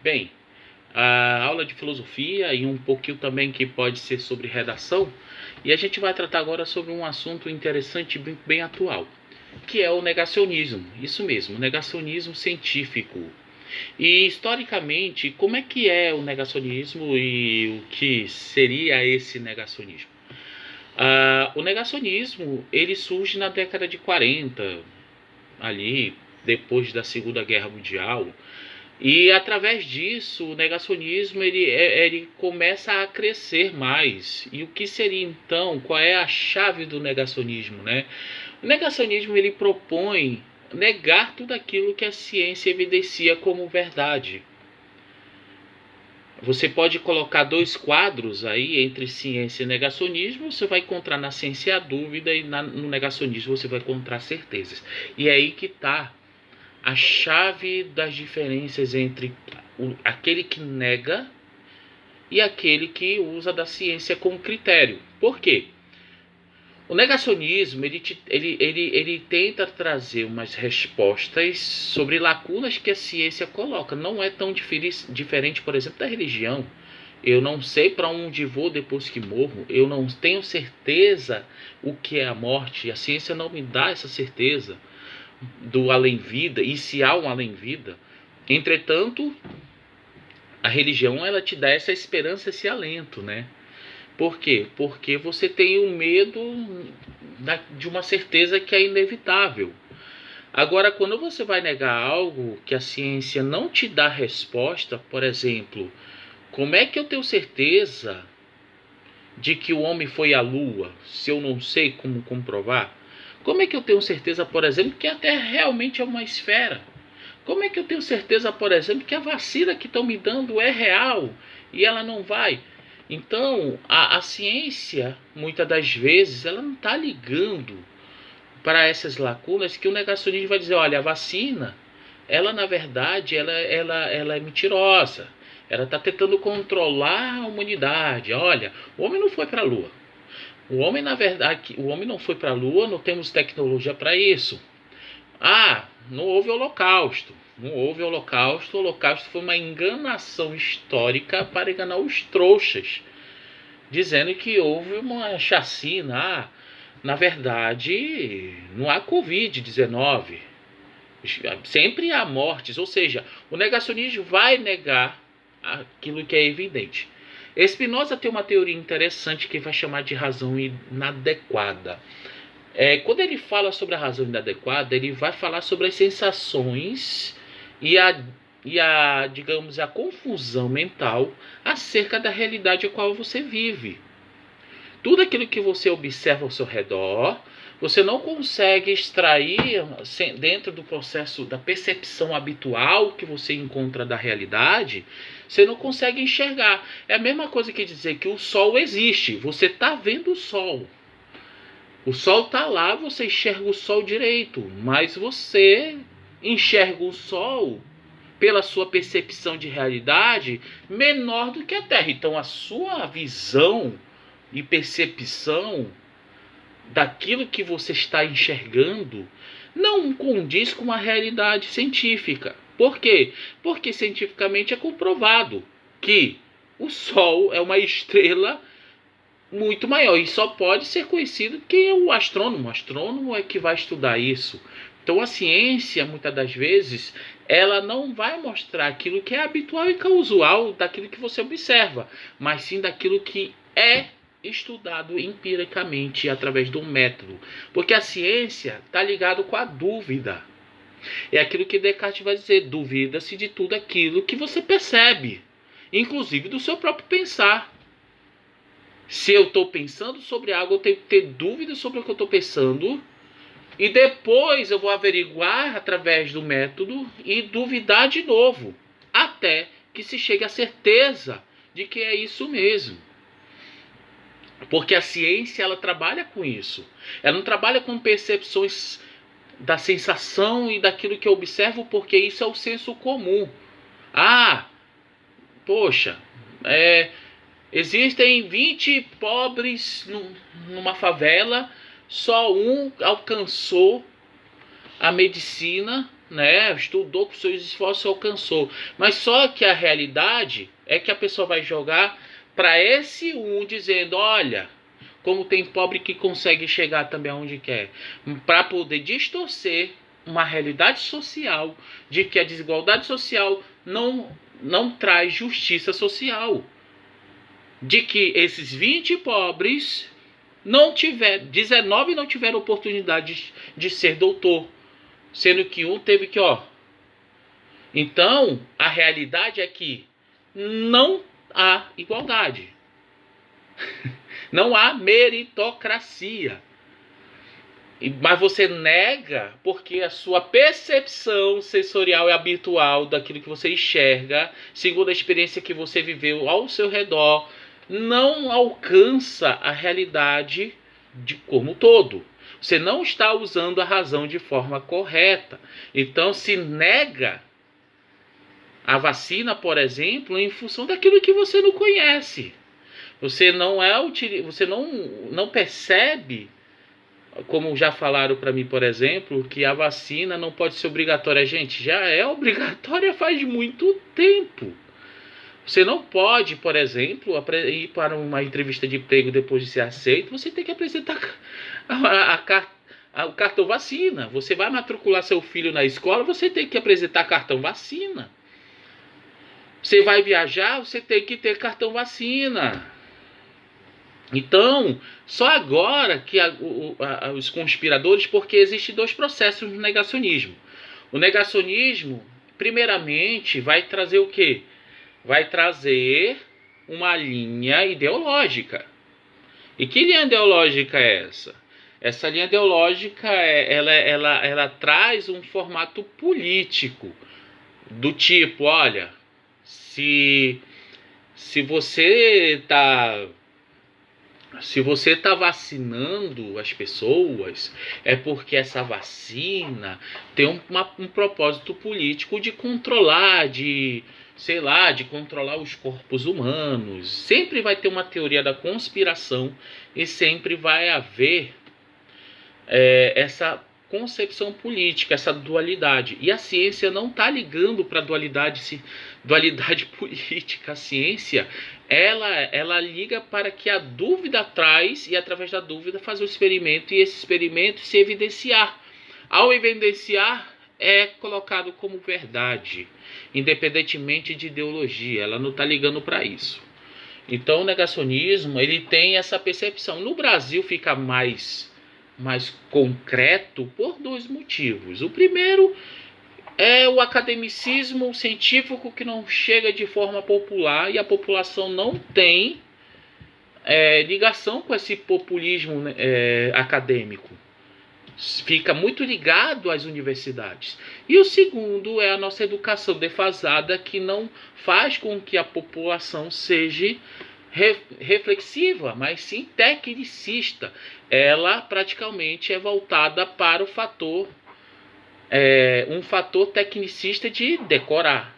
Bem, a aula de filosofia e um pouquinho também que pode ser sobre redação, e a gente vai tratar agora sobre um assunto interessante e bem atual, que é o negacionismo. Isso mesmo, o negacionismo científico. E historicamente, como é que é o negacionismo e o que seria esse negacionismo? O negacionismo ele surge na década de 40, ali depois da Segunda Guerra Mundial. E através disso, o negacionismo ele começa a crescer mais. E o que seria então? Qual é a chave do negacionismo, né? O negacionismo ele propõe negar tudo aquilo que a ciência evidencia como verdade. Você pode colocar dois quadros aí entre ciência e negacionismo, você vai encontrar na ciência a dúvida e no negacionismo você vai encontrar certezas. E é aí que está a chave das diferenças entre aquele que nega e aquele que usa da ciência como critério. Por quê? O negacionismo ele tenta trazer umas respostas sobre lacunas que a ciência coloca. Não é tão diferente, por exemplo, da religião. Eu não sei para onde vou depois que morro. Eu não tenho certeza o que é a morte. A ciência não me dá essa certeza do além-vida e se há um além-vida. Entretanto, a religião ela te dá essa esperança, esse alento, né? Por quê? Porque você tem o medo de uma certeza que é inevitável. Agora, quando você vai negar algo que a ciência não te dá resposta, por exemplo, como é que eu tenho certeza de que o homem foi à Lua, se eu não sei como comprovar? Como é que eu tenho certeza, por exemplo, que a Terra realmente é uma esfera? Como é que eu tenho certeza, por exemplo, que a vacina que estão me dando é real e ela não vai? Então, a ciência, muitas das vezes, ela não está ligando para essas lacunas que o negacionismo vai dizer, olha, a vacina, ela na verdade, ela é mentirosa. Ela está tentando controlar a humanidade. Olha, o homem não foi para a Lua. O homem, na verdade, o homem não foi para a Lua, não temos tecnologia para isso. Não houve holocausto. Não houve holocausto. O holocausto foi uma enganação histórica para enganar os trouxas, dizendo que houve uma chacina. Na verdade, não há Covid-19. Sempre há mortes. Ou seja, o negacionismo vai negar aquilo que é evidente. Spinoza tem uma teoria interessante que vai chamar de razão inadequada. Quando ele fala sobre a razão inadequada, ele vai falar sobre as sensações e digamos, a confusão mental acerca da realidade a qual você vive. Tudo aquilo que você observa ao seu redor, você não consegue extrair dentro do processo da percepção habitual que você encontra da realidade, você não consegue enxergar. É a mesma coisa que dizer que o sol existe, você está vendo o sol. O sol está lá, você enxerga o sol direito, mas você enxerga o sol pela sua percepção de realidade menor do que a Terra. Então a sua visão e percepção daquilo que você está enxergando não condiz com a realidade científica. Por quê? Porque cientificamente é comprovado que o Sol é uma estrela muito maior e só pode ser conhecido quem é o astrônomo. O astrônomo é que vai estudar isso. Então a ciência, muitas das vezes, ela não vai mostrar aquilo que é habitual e casual daquilo que você observa, mas sim daquilo que é estudado empiricamente através do método. Porque a ciência está ligada com a dúvida. É aquilo que Descartes vai dizer, duvida-se de tudo aquilo que você percebe, inclusive do seu próprio pensar. Se eu estou pensando sobre algo, eu tenho que ter dúvidas sobre o que eu estou pensando. E depois eu vou averiguar através do método e duvidar de novo. Até que se chegue à certeza de que é isso mesmo. Porque a ciência ela trabalha com isso. Ela não trabalha com percepções da sensação e daquilo que eu observo, porque isso é o senso comum. Poxa, existem 20 pobres numa favela, só um alcançou a medicina, né? Estudou com seus esforços e alcançou. Mas só que a realidade é que a pessoa vai jogar para esse dizendo, olha, como tem pobre que consegue chegar também aonde quer, para poder distorcer uma realidade social de que a desigualdade social não traz justiça social. De que esses 20 pobres 19 não tiveram oportunidade de ser doutor, sendo que um teve que, Então, a realidade é que não há igualdade. Não há meritocracia. Mas você nega porque a sua percepção sensorial e habitual daquilo que você enxerga, segundo a experiência que você viveu ao seu redor, não alcança a realidade de como todo. Você não está usando a razão de forma correta. Então se nega a vacina, por exemplo, em função daquilo que você não conhece. Você não percebe, como já falaram para mim, por exemplo, que a vacina não pode ser obrigatória. Gente, já é obrigatória faz muito tempo. Você não pode, por exemplo, ir para uma entrevista de emprego depois de ser aceito, você tem que apresentar o cartão vacina. Você vai matricular seu filho na escola, você tem que apresentar cartão vacina. Você vai viajar, você tem que ter cartão vacina. Então, só agora que os conspiradores, porque existem dois processos no negacionismo. O negacionismo, primeiramente, vai trazer o quê? Vai trazer uma linha ideológica. E que linha ideológica é essa? Essa linha ideológica, ela traz um formato político, do tipo, olha, se você está vacinando as pessoas, é porque essa vacina tem um propósito político de controlar, de controlar os corpos humanos. Sempre vai ter uma teoria da conspiração e sempre vai haver essa concepção política, essa dualidade. E a ciência não está ligando para a dualidade política. A ciência, ela liga para que a dúvida traz, e através da dúvida faz o experimento, e esse experimento se evidenciar. Ao evidenciar, é colocado como verdade, independentemente de ideologia. Ela não está ligando para isso. Então o negacionismo, ele tem essa percepção. No Brasil fica mais concreto por dois motivos. O primeiro é o academicismo científico que não chega de forma popular, e a população não tem ligação com esse populismo acadêmico. Fica muito ligado às universidades. E o segundo é a nossa educação defasada, que não faz com que a população seja reflexiva, mas sim tecnicista. Ela praticamente é voltada para o fator um fator tecnicista de decorar.